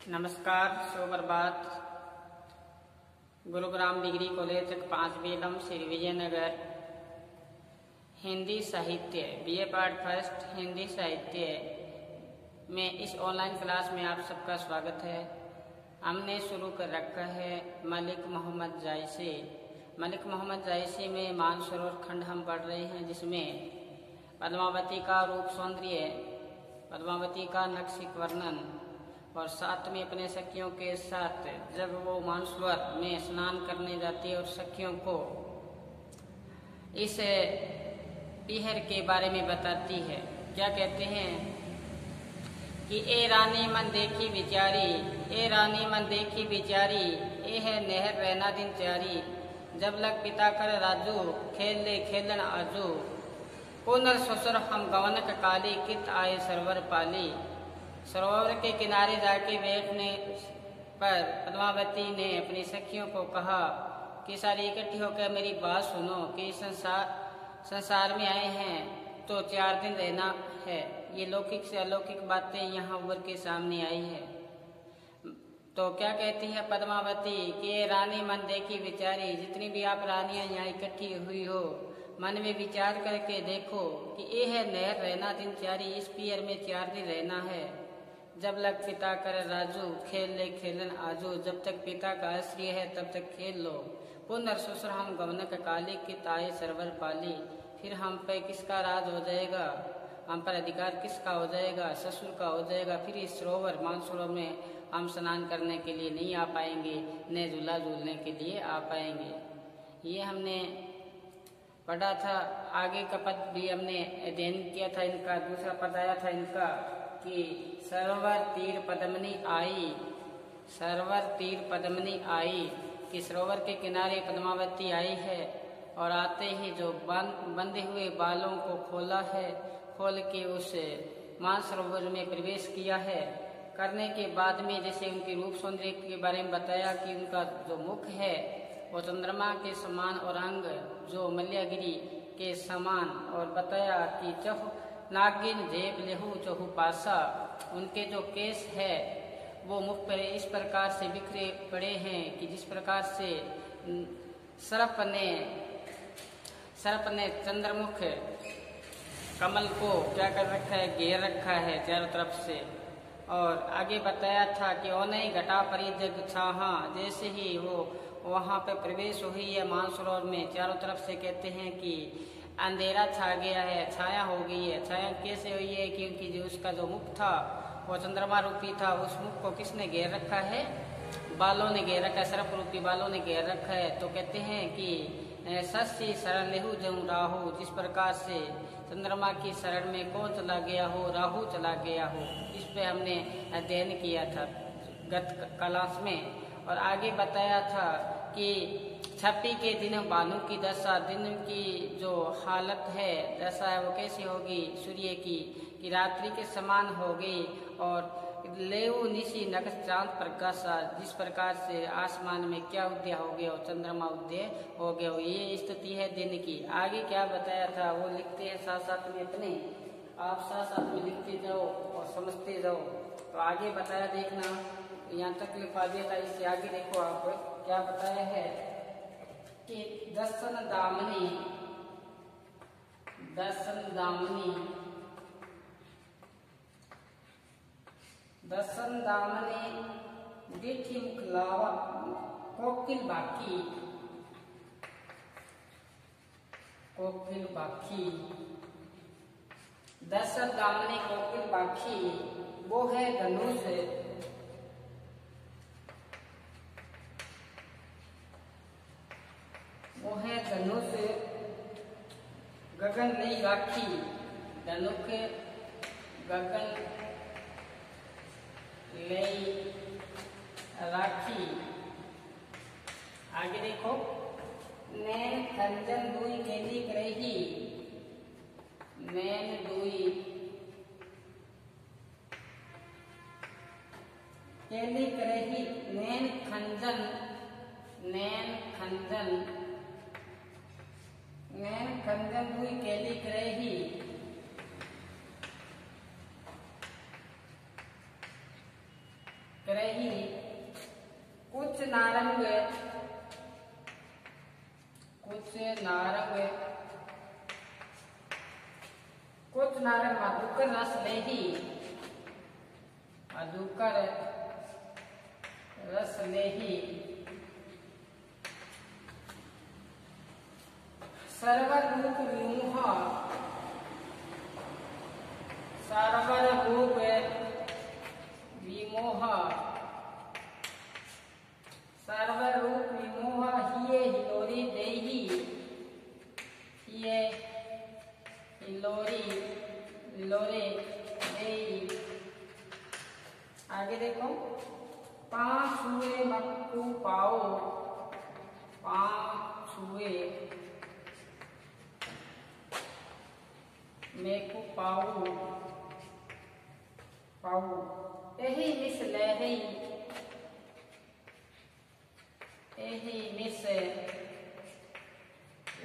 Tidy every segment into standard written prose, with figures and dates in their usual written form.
नमस्कार, सुप्रभात। Gurugram degree college 5 बेगम श्री विजयनगर हिंदी साहित्य बीए पार्ट फर्स्ट हिंदी साहित्य में इस ऑनलाइन क्लास में आप सबका स्वागत है। हमने शुरू कर रखा है मलिक मोहम्मद जायसी। मलिक मोहम्मद जायसी में मानसरोवर खंड हम पढ़ रहे हैं, जिसमें पद्मावती का रूप सौंदर्य, पद्मावती का नक्शिक वर्णन और साथ में अपने सखियों के साथ जब वो मानसरोवर में स्नान करने जाती है और सखियों को इस पीहर के बारे में बताती है। क्या कहते हैं कि ए रानी मन देखी बिचारी, ए रानी मन देखी बिचारी, ए है नहर रहना दिन चारी, जब लग पिता कर राजू, खेल ले खेलन आजू, पुनर ससुर हम गवनक काली, कित आए सरवर पाली। सरोवर के किनारे जाके बैठने पर पद्मावती ने अपनी सखियों को कहा कि सारी इकट्ठी होकर मेरी बात सुनो कि संसार में आए हैं तो 4 दिन रहना है। ये लौकिक से अलौकिक बातें यहाँ उभर के सामने आई है। तो क्या कहती है पद्मावती कि रानी मन देखी विचारी, जितनी भी आप रानियां यहाँ इकट्ठी हुई हो, मन में विचार करके देखो कि ये है नहर रहना दिन चारी, इस पियर में 4 दिन रहना है। जब लग पिता कर राजू, खेल ले खेलन आजू, जब तक पिता का आश्रय है तब तक खेल लो। पुनर ससुर हम गवनक काली, कित आए सरवर पाली, फिर हम पे किसका राज हो जाएगा, हम पर अधिकार किसका हो जाएगा, ससुर का हो जाएगा। फिर इस सरोवर मानसरोवर में हम स्नान करने के लिए नहीं आ पाएंगे, न झूला झूलने के लिए आ पाएंगे। ये हमने पढ़ा था। आगे का पद भी हमने अध्ययन किया था। इनका दूसरा पद आया था इनका कि सरोवर तीर पद्मनी आई, सरोवर तीर पद्मनी आई, कि सरोवर के किनारे पद्मावती आई है और आते ही जो बंधे हुए बालों को खोला है, खोल के उस मानसरोवर में प्रवेश किया है। करने के बाद में जैसे उनके रूप सौंदर्य के बारे में बताया कि उनका जो मुख है वो चंद्रमा के समान और अंग जो मल्यागिरी के समान, और बताया कि चहु नागिन जेब लेहू चहु पासा, उनके जो केस है वो मुख पर इस प्रकार से बिखरे पड़े हैं कि जिस प्रकार से सर्प ने चंद्रमुख कमल को क्या कर रखा है, घेर रखा है चारों तरफ से। और आगे बताया था कि ओनई घटा परी जग छाहा, जैसे ही वो वहाँ पे प्रवेश हुई है मानसरोवर में, चारों तरफ से कहते हैं कि अंधेरा छा गया है, छाया हो गई है। छाया कैसे हुई है? क्योंकि जो उसका जो मुख था वो चंद्रमा रूपी था, उस मुख को किसने घेर रखा है? बालों ने घेर रखा है, सर्प रूपी बालों ने घेर रखा है। तो कहते हैं कि सस्सी शरण लेहू जऊ राहु, जिस प्रकार से चंद्रमा की शरण में कौन चला गया हो, राहु चला गया हो। इस पे हमने अध्ययन किया था गत क्लास में। और आगे बताया था कि छठी के दिन भानु की दशा, दिन की जो हालत है, दशा है, वो कैसी होगी सूर्य की, कि रात्रि के समान होगी। और लेऊ निशी नक्ष चांद प्रकाशा, जिस प्रकार से आसमान में क्या उदय हो गया हो, चंद्रमा उदय हो गया हो, ये स्थिति है दिन की। आगे क्या बताया था वो लिखते हैं साथ साथ में, अपने आप साथ साथ में लिखते जाओ और समझते जाओ। तो आगे बताया, देखना यहाँ तक लिखवा दिया था, इससे आगे देखो आप क्या बताया है कि दर्शन दामनी, दर्शन दामनी, दर्शन दामनी देखी मुखलावा कोकिल बाकी, कोकिल बाकी, दर्शन दामनी कोकिल बाकी, वो है धनुष, वो है धनुष गगन नहीं राखी, धनुष गगन नहीं राखी। आगे देखो, नैन खंजन दुई केली करही, नैन दुई केली करही, नैन खंजन, नैन खंजन, नैन खंजन दुई केली करही, करही नारंग कुछ नारंग मधुकर रस लेही, मधुकर रस लेही सरवर रूप विमोह, सरवर रूप विमोह, सरवर रूप विमोह हिये हिलोरी देही, हिये हिलोरी हिलोरे देही। आगे देखो, पांच छुए मक्कू पाओ, पांच छुए मेकू पाऊ, पाऊ एही मिस लहरी, एही मिस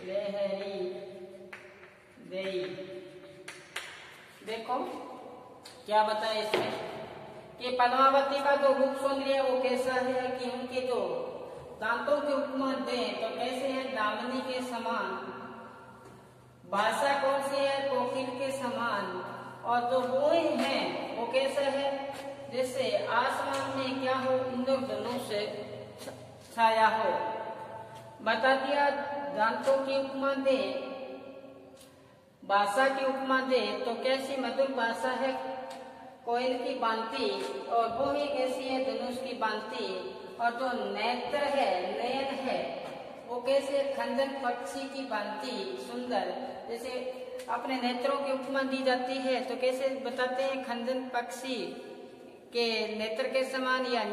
लहरी देई। देखो क्या बताया इसमें कि पद्मावती का जो रूप सौंदर्य है वो कैसा है कि उनके जो दांतों के उपमा दें तो कैसे है, दामिनी के समान, भाषा कौन सी है, कोकिल के समान, और जो बोए हैं वो कैसा है, जैसे आसमान में क्या हो, इंद्रधनुष छाया हो। बता दिया दांतों की उपमा दे, भाषा की उपमा दे तो कैसी मधुर भाषा है कोयल की बांति, और बोहे कैसी है, धनुष की बांति, और जो नेत्र है, नयन है, वो कैसे खंजन पक्षी की भांति सुंदर, जैसे अपने नेत्रों की उपमा दी जाती है तो कैसे बताते हैं, खंजन पक्षी के नेत्र के समान या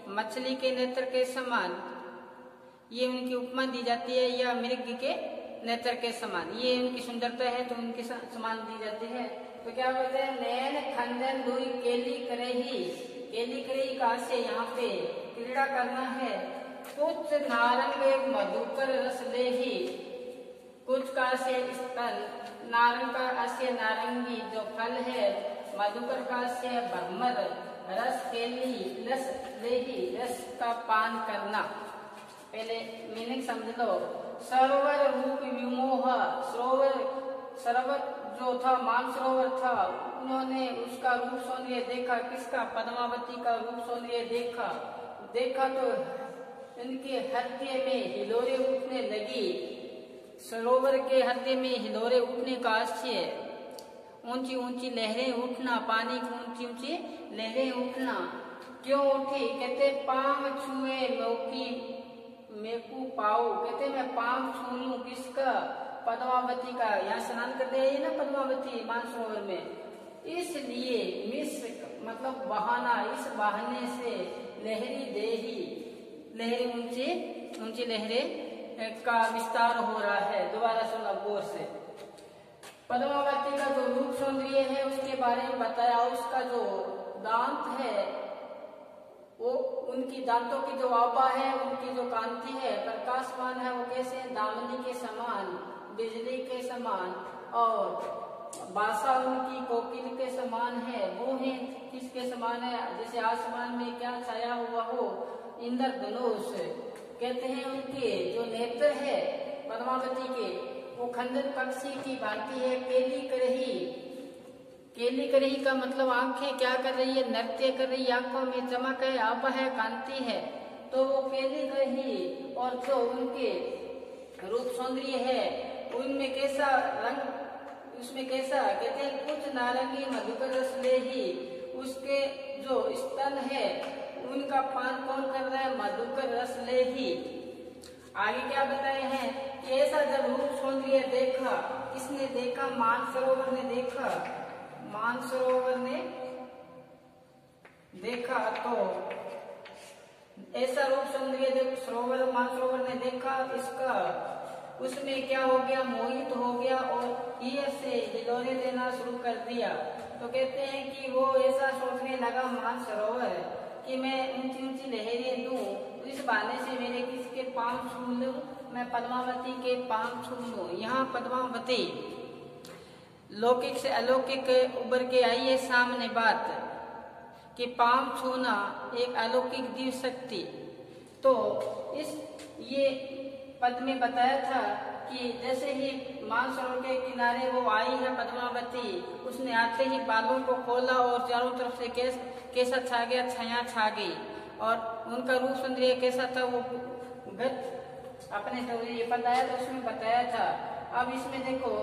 मछली के नेत्र के समान, ये उनकी उपमा दी जाती है, या मृग के नेत्र के समान, ये उनकी सुंदरता है तो उनके समान दी जाती है। तो क्या बोलते हैं, नैन खंजन दुई केली करेही, केली करेही कहा से यहाँ पे क्रीड़ा करना है। कुछ नारंग मधुकर रस लेही, कुछ का से स्तन, नारंग का अस्य नारंगी जो फल है, मधुकर का से भ्रमर, रस केली रस लेही, रस का पान करना। पहले मीनिंग समझ लो। सरोवर रूप विमोह, सरोवर सरोवर जो था मानसरोवर था, उन्होंने उसका रूप सौंदर्य देखा, किसका, पद्मावती का रूप सौंदर्य देखा। देखा तो इनके हृदय में हिलोरे उठने लगी, सरोवर के हृदय में हिलोरे उठने का आश्चर्य, ऊंची ऊंची लहरें उठना, पानी की ऊंची ऊंची लहरें उठना। क्यों उठी, कहते पांव छुए मौकी मेकू पाऊ, कहते मैं पांव छू लूं, किसका, पद्मावती का। यहाँ स्नान करते हैं ना पद्मावती मानसरोवर में, इसलिए मिस मतलब बहाना, इस बहाने से लहरी देही, लहरी ऊंची ऊंची लहरें का विस्तार हो रहा है। दोबारा सुना गौर से। पद्मावती का जो रूप सौंदर्य है उसके बारे में बताया, उसका जो दांत है वो, उनकी दांतों की जो आभा है, उनकी जो कांति है, प्रकाशमान है, वो कैसे, दामिनी के समान, बिजली के समान, और भाषा उनकी कोकिल के समान है। वो है किसके समान है, जैसे आसमान में क्या छाया हुआ हो, इंद्रधनुष। कहते हैं उनके जो नेत्र है पद्मावती के, वो खंजन पक्षी की भांति है। केली करही, केली करही का मतलब आंखें क्या कर रही है, नृत्य कर रही है, आंखों में चमक है, आभा है, कांति है, तो वो केली करही। और जो उनके रूप सौंदर्य है उनमें कैसा रंग, उसमें कैसा, कहते हैं कुछ नारंगी मधुकर रस लेही, उसके जो स्तन है उनका पान कौन कर रहा है, मधुकर रस लेही। आगे क्या बताए हैं कि ऐसा जब रूप सौंदर्य देखा, किसने देखा, मानसरोवर ने देखा, मानसरोवर ने देखा, तो ऐसा रूप सौंदर्य जब सरोवर मानसरोवर ने देखा, इसका उसमें क्या हो गया, मोहित हो गया और ईयर से हिलोरे देना शुरू कर दिया। तो कहते हैं कि वो ऐसा सोचने लगा मानसरोवर कि मैं ऊंची ऊंची लहरें दूं, इस बहाने से मेरे किसके पांव छू लूं, मैं पद्मावती के पांव छू लूं। यहाँ पद्मावती लौकिक से अलौकिक उभर के आई है सामने बात कि पांव छूना एक अलौकिक दिव्य शक्ति। तो इस ये पद में बताया था कि जैसे ही मानसरोवर के किनारे वो आई है पद्मावती, उसने आते ही बालों को खोला और चारों तरफ से कैसा छा गया, छाया छा गई। और उनका रूप सौंदर्य कैसा था वो अपने जो ये बताया था उसमें बताया था। अब इसमें देखो,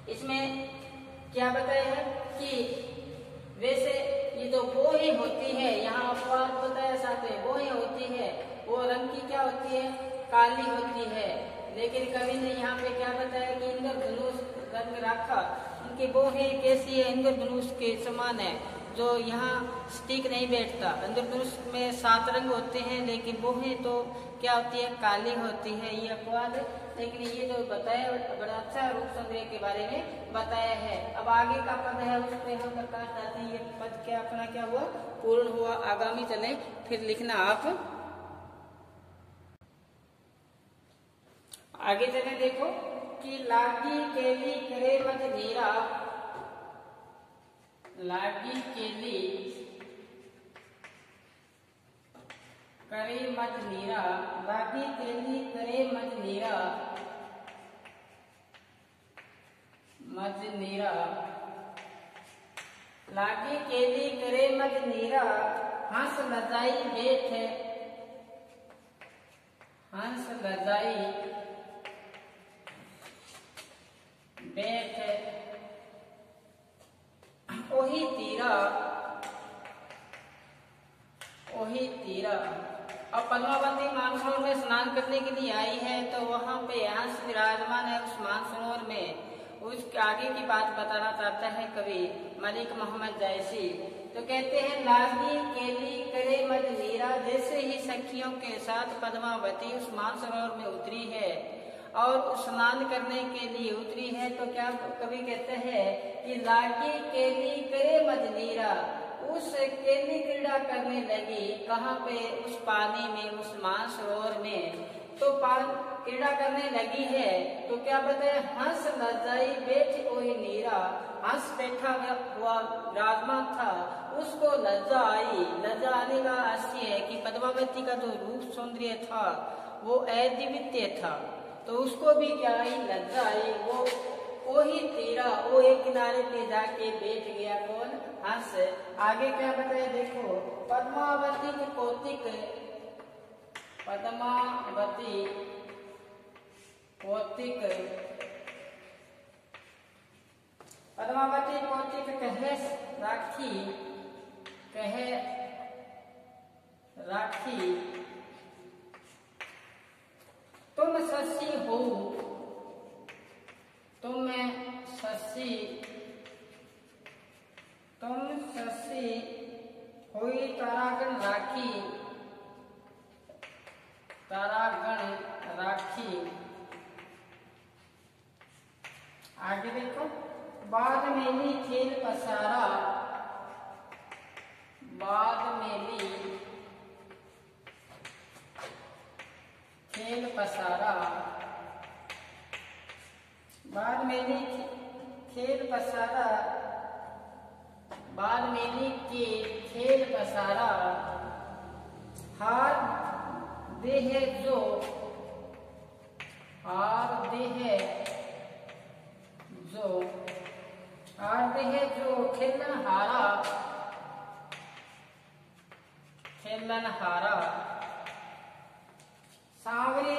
इसमें क्या बताया है कि वैसे ये जो बोहें होती है, यहाँ अपवाद बताया साथ में, बोहें होती है वो रंग की क्या होती है, काली होती है। लेकिन कवि ने यहाँ पे क्या बताया कि इंद्रधनुष रंग रखा, उनकी बोहें कैसी है, इंद्रधनुष के समान है, जो यहाँ स्टिक नहीं बैठता। इंद्रधनुष में 7 रंग होते हैं, लेकिन बोहें तो क्या होती है, काली होती है। ये अपवाद, लेकिन ये जो बताया बड़ा अच्छा रूप सौंदर्य के बारे में बताया है। अब आगे का पद है उस पर हम प्रकाश डालते हैं। ये पद क्या अपना क्या हुआ, पूर्ण हुआ। आगामी चले फिर लिखना आप आगे चले। देखो कि लागी केली करे मत नीरा, लागी केली करे मत नीरा, लागी केली करे मत नीरा, मत नीरा, लागी केली करे मत नीरा, हंस लजाई बैठ, हंस लजाई बैठ, ओही तीरा, ओही तीरा। अब पद्मावती मानसरोवर में स्नान करने के लिए आई है, तो वहां पे हंस विराजमान है उस मानसरोवर में। उसके आगे की बात बताना चाहता है कवि मलिक मोहम्मद जायसी। तो कहते हैं, लागी केली करे मत नीरा, जैसे ही सखियों के साथ पद्मावती उस मानसरोवर में उतरी है और स्नान करने के लिए उतरी है, तो क्या कवि कहते हैं कि लागी केली करे मत नीरा, उस केली क्रीड़ा करने लगी। कहाँ पे, उस पानी में, उस मानसरोवर में। तो क्रीड़ा करने लगी है, तो क्या बताए, हंस लजाई बैठ ओही नीरा, हंस बैठा हुआ विराजमान था, उसको लज्जा आई। लज्जा आने का आशय है कि पद्मावती का जो रूप सौंदर्य था वो अद्वितीय था, तो उसको भी क्या आई, लज्जा आई। वो ही तीरा, वो एक किनारे पे जाके बैठ गया, कौन, हंस। आगे क्या बताया देखो, पद्मावती के कौतिक, पद्मावती कौतिक, पद्मावती कौतिक कहे राखी, कहे राखी, तुम शशि हो, तुम शशि, तुम शशि होई तारागण राखी, तारागण राखी। आगे देखो, बाद मेली खेल पसारा, बाद मेली खेल पसारा, बाद मेली खेल पसारा, बाद मेली के खेल पसारा, हार देह जो, हार देह जो, हार देह जो खेलन हारा, खेलन हारा। सांवरी,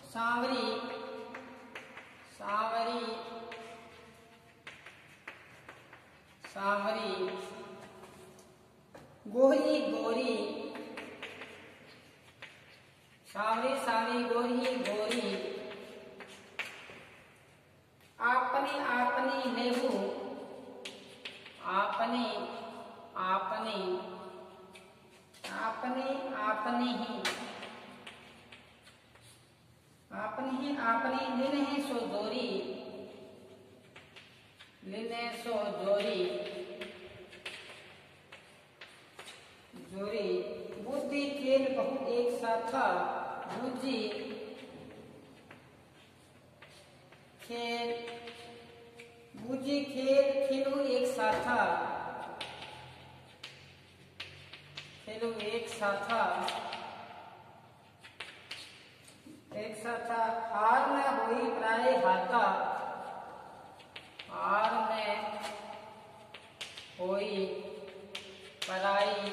सांवरी, सांवरी, सांवरी, गोरी गोरी, सांवरी सांवरी, गोरी गोरी, आपनी आपनी लेहू, आपनी आपनी, आपनी आपनी ही, आपनी ही आपनी, लिन्हे सो जोरी, लिन्हे सो जोरी, जोरी। बुद्धि खेल बहुत एक साथा, बुद्धि खेल, बुद्धि खेल खेलू एक साथा, खेलू एक साथा, एक ऐसा था, हार न होई पराए हाथा, हार न होई पराई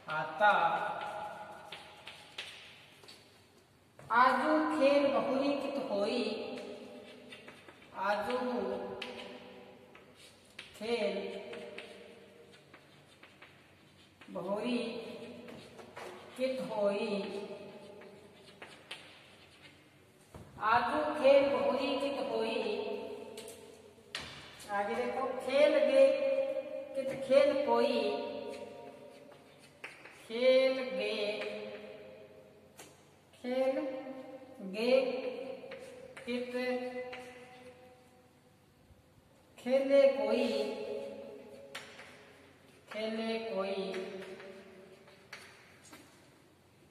हाथा, आजू खेल बहुरी कित होई, आजू खेल बहुरी कित होई, आजू खेल बहुरी कित होई। आगे देखो, खेल गे कित खेल कोई, खेल गे कित खेले कोई, खेले कोई,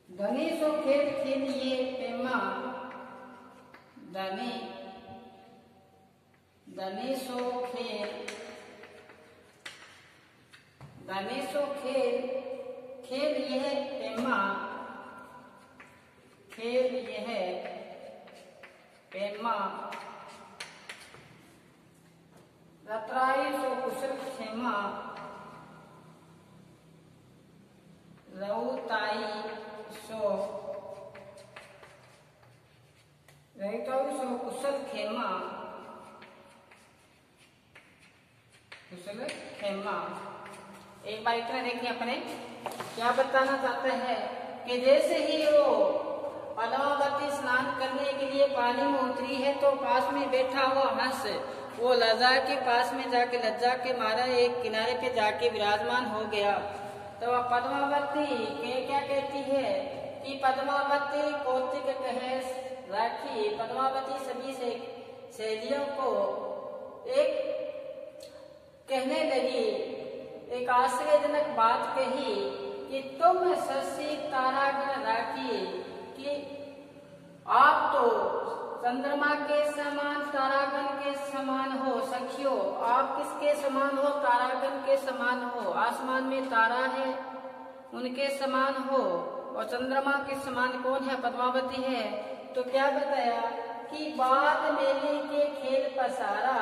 धनी सो खेल खेलिए प्रेमा, धनी सो खेल, धनी सो खेल खेल यह प्रेमा, खेल यह प्रेमा, रतराई सो कुशल क्षेमा, रउताई सो कुशल खेमा, कुशल खेमा। एक बार इतना देखिए, अपने क्या बताना चाहते हैं कि जैसे ही वो पद्मावती स्नान करने के लिए पानी में उतरी है तो पास में बैठा हुआ हंस वो लज्जा के पास में जाके, लज्जा के मारा एक किनारे पे जाके विराजमान हो गया। तो वह पद्मावती क्या कहती है कि पद्मावती कौतिक कहे राखी, पद्मावती सभी से सहेलियों को एक कहने लगी, एक आश्चर्यजनक बात कही कि तुम शशि तारागण राखी, कि आप तो चंद्रमा के समान तारागण के समान हो। सखियों, आप किसके समान हो? तारागण के समान हो। आसमान में तारा है, उनके समान हो। और चंद्रमा के समान कौन है? पद्मावती है। तो क्या बताया कि बाद मेले के खेल पसारा,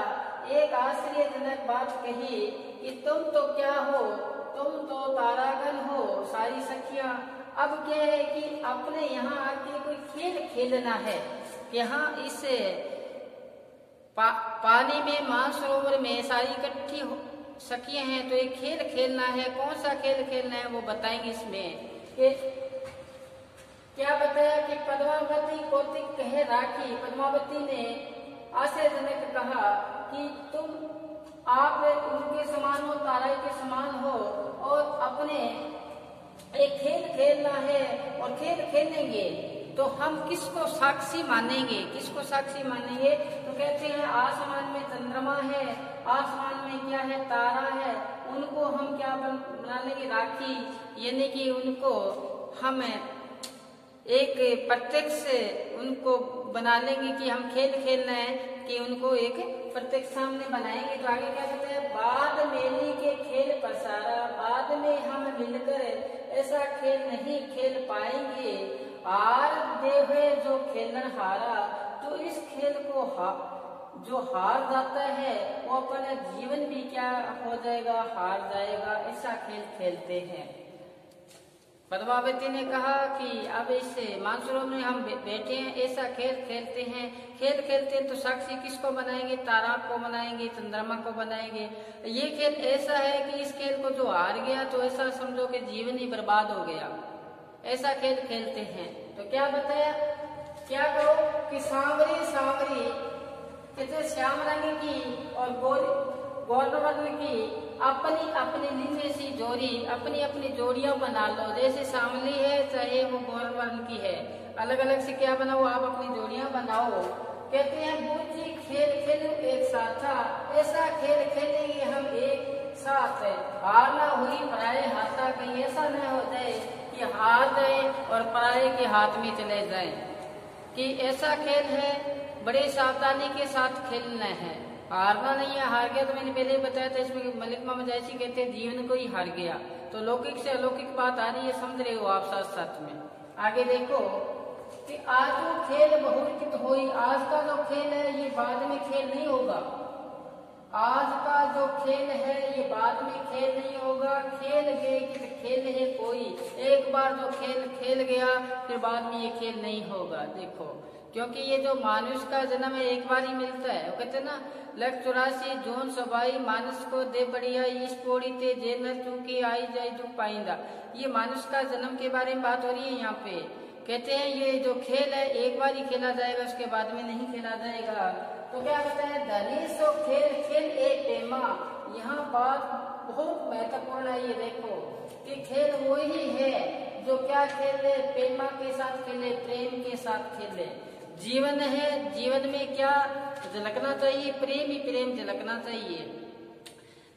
एक आश्चर्यजनक बात कही कि तुम तो क्या हो, तुम तो तारागण हो सारी सखियां। अब क्या है कि अपने यहाँ आके कोई खेल खेलना है। यहाँ इस पानी में मानसरोवर में सारी इकट्ठी सखियां हैं तो एक खेल खेलना है। कौन सा खेल खेलना है वो बताएंगे इसमें। क्या बताया कि पद्मावती कौतिक कहे राखी, पद्मावती ने आश्चर्यजनक कहा कि आप उनके समान हो, तारा के समान हो और अपने एक खेल खेलना है और खेल खेलेंगे तो हम किसको साक्षी मानेंगे? किसको साक्षी मानेंगे? तो कहते हैं आसमान में चंद्रमा है, आसमान में क्या है? तारा है। उनको हम क्या बना लेंगे? राखी, यानी कि उनको हम एक प्रत्यक्ष उनको बना लेंगे कि हम खेल खेलना है, कि उनको एक प्रत्यक्ष सामने बनाएंगे। तो आगे क्या कहते हैं? बाद मेली के खेल पसारा, बाद में हम मिलकर ऐसा खेल नहीं खेल पाएंगे। आर देवे जो खेलन हारा, तो इस खेल को जो हार जाता है वो अपना जीवन भी क्या हो जाएगा? हार जाएगा। ऐसा खेल खेलते हैं। पद्मावती ने कहा कि अब इस मानसरोवर में हम बैठे हैं, ऐसा खेल खेलते हैं। खेल खेलते हैं तो साक्षी किसको बनाएंगे? तारा को बनाएंगे, चंद्रमा को बनाएंगे। ये खेल ऐसा है कि इस खेल को जो हार गया तो ऐसा समझो कि जीवन ही बर्बाद हो गया। ऐसा खेल खेलते हैं। तो क्या बताया? क्या करो कि सांवरी सांवरी कहते श्याम रंग की और गौरवर्ण की अपनी अपनी नीचे सी जोड़ी, अपनी अपनी जोड़ियां बना लो। जैसे सांवली है चाहे वो गौरवर्ण की है, अलग अलग से क्या बनाओ? आप अपनी जोड़ियां बनाओ। कहते हैं बूझी खेल खेलो एक साथा, ऐसा खेल खेलेंगे हम एक साथ। हार ना हुई पराये हाथा, कहीं ऐसा न हो जाए कि हार जाए और पराये के हाथ में चले जाए। कि ऐसा खेल है, बड़े सावधानी के साथ खेलना है। हारना नहीं है। हार गया तो मैंने पहले ही बताया था, इसमें मलिक मोहम्मद जैसी कहते हैं जीवन को ही हार गया। तो लौकिक से अलौकिक बात आ रही है, समझ रहे हो आप साथ साथ में। आगे देखो कि आज जो खेल बहुविकित हुई, आज का जो खेल है ये बाद में खेल नहीं होगा। आज का जो खेल है ये बाद में खेल नहीं होगा। खेल गए कि खेल है कोई, एक बार जो खेल खेल गया फिर बाद में ये खेल नहीं होगा। देखो, क्योंकि ये जो मानुष का जन्म है एक बार ही मिलता है। वो कहते हैं ना, 84 जून सबाई मानुष को दे बढ़िया इस पोड़ी ते जेल चूकी आई जाए दुख पाइंदा। ये मानुष का जन्म के बारे में बात हो रही है यहाँ पे। कहते हैं ये जो खेल है एक बार ही खेला जाएगा, उसके बाद में नहीं खेला जाएगा। तो क्या कहते हैं, धनी सो खेल खेल एक प्रेमा। यहाँ बात बहुत महत्वपूर्ण है। ये देखो कि खेल वही है जो क्या खेले, प्रेमा के साथ खेले, प्रेम के साथ खेले। जीवन है, जीवन में क्या झलकना चाहिए, प्रेम ही प्रेम झलकना चाहिए।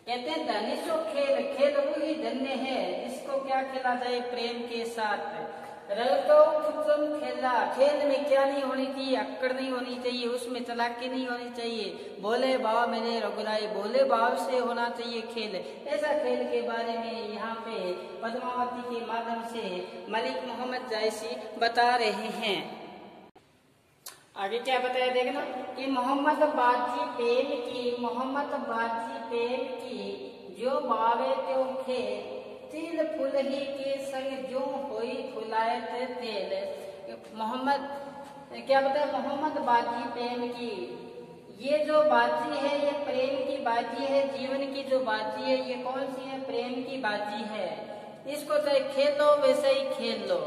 कहते हैं धनी सो खेल खेल वही धन्य है जिसको क्या खेला जाए, प्रेम के साथ। खेला, खेल में क्या नहीं होनी चाहिए, अक्कड़ नहीं होनी चाहिए, उसमें चालाकी नहीं होनी चाहिए। बोले भाव मेरे रघुराई, बोले भाव से होना चाहिए खेल। ऐसा खेल के बारे में यहाँ पे पद्मावती के माध्यम से मलिक मोहम्मद जायसी बता रहे हैं। आगे क्या बताया देखना कि मोहम्मद बाजी प्रेम की, मोहम्मद बाजी प्रेम की जो बावे त्यो खे तिल फुल ही के संग जो होई फुलायत तेल। मोहम्मद क्या बताया, मोहम्मद बाजी प्रेम की, ये जो बाजी है ये प्रेम की बाजी है। जीवन की जो बाजी है ये कौन सी है, प्रेम की बाजी है। इसको चाहे खेल लो वैसे ही खेल लो।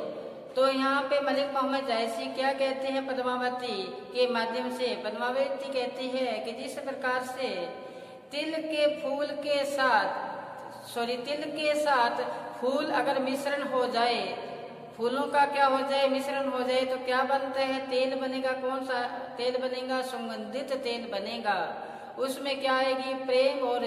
तो यहाँ पे मलिक मोहम्मद जायसी क्या कहते हैं पद्मावती के माध्यम से, पद्मावती कहती है कि जिस प्रकार से तिल के फूल के साथ तिल के साथ फूल अगर मिश्रण हो जाए, फूलों का क्या हो जाए, मिश्रण हो जाए तो क्या बनता है, तेल बनेगा। कौन सा तेल बनेगा, सुगंधित तेल बनेगा। उसमें क्या आएगी, प्रेम, और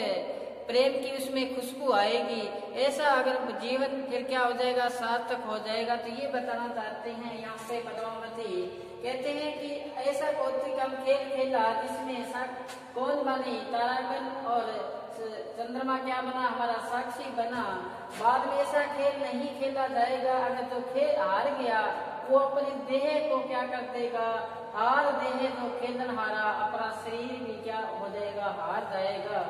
प्रेम की उसमें खुशबू आएगी। ऐसा अगर जीवन फिर क्या हो जाएगा, सार्थक हो जाएगा। तो ये बताना चाहते हैं यहाँ पे पद्मावती। कहते हैं कि ऐसा कौतिक हम खेल खेला जिसमें कौन बनी, तारागण और चंद्रमा क्या बना, हमारा साक्षी बना। बाद में ऐसा खेल नहीं खेला जाएगा। अगर जो खेल हार गया वो अपनी देह को क्या कर देगा, हार देह जो खेलन हारा, अपना शरीर भी क्या हो जाएगा, हार जाएगा।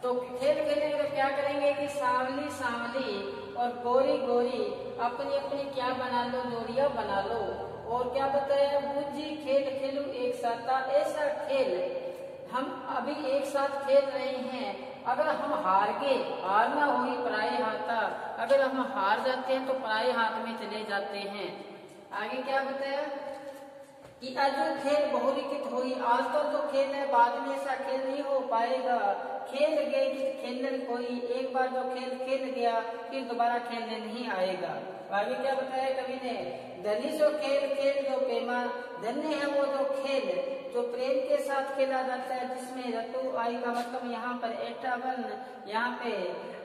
तो खेल खेलेंगे तो क्या करेंगे कि सांवली सांवली और गोरी गोरी अपनी अपनी क्या बना लो, जोड़ियां बना लो। और क्या बताया, बुझी खेल खेलू एक साथ। ऐसा खेल हम अभी एक साथ खेल रहे हैं। अगर हम हार गए, हारना हुई पराये हाथ, अगर हम हार जाते हैं तो पराये हाथ में चले जाते हैं। आगे क्या बताया कि आज जो खेल बहुविकित हुई, आज तो जो खेल है बाद में ऐसा खेल नहीं हो पाएगा। खेल गए कि खेलने कोई, एक बार जो खेल खेल गया फिर दोबारा खेलने नहीं आएगा। आगे क्या बताया कवि ने, धनी सो खेल खेल जो प्रेमा, धन्य है वो जो खेल जो प्रेम के साथ खेला जाता है, जिसमें रतु आई का मतलब यहाँ पर एटावन, यहाँ पे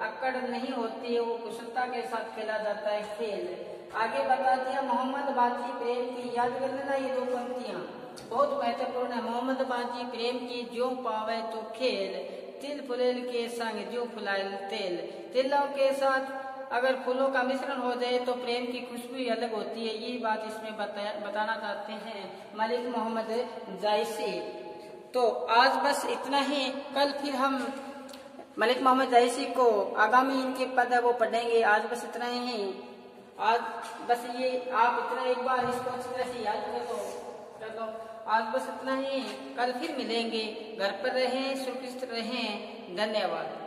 अक्कड़ नहीं होती है, वो कुशलता के साथ खेला जाता है खेल। आगे बता दिया मोहम्मद बाजी प्रेम की, याद कर लेना ये दो पंक्तियां बहुत महत्वपूर्ण है। मोहम्मद बाजी प्रेम की जो पावे तो खेल, तिल फुलेल के संग जो फुलायल तेल। तिलों के साथ अगर फूलों का मिश्रण हो जाए तो प्रेम की खुशबू अलग होती है। ये बात इसमें बताना चाहते हैं मलिक मोहम्मद जायसी। तो आज बस इतना ही, कल फिर हम मलिक मोहम्मद जायसी को आगामी इनके पद है वो पढ़ेंगे। आज बस इतना ही, आज बस ये आप इतना एक बार इसको अच्छी तरह से याद कर लो। आज बस इतना ही, कल फिर मिलेंगे। घर पर रहें, सुरक्षित रहें। धन्यवाद।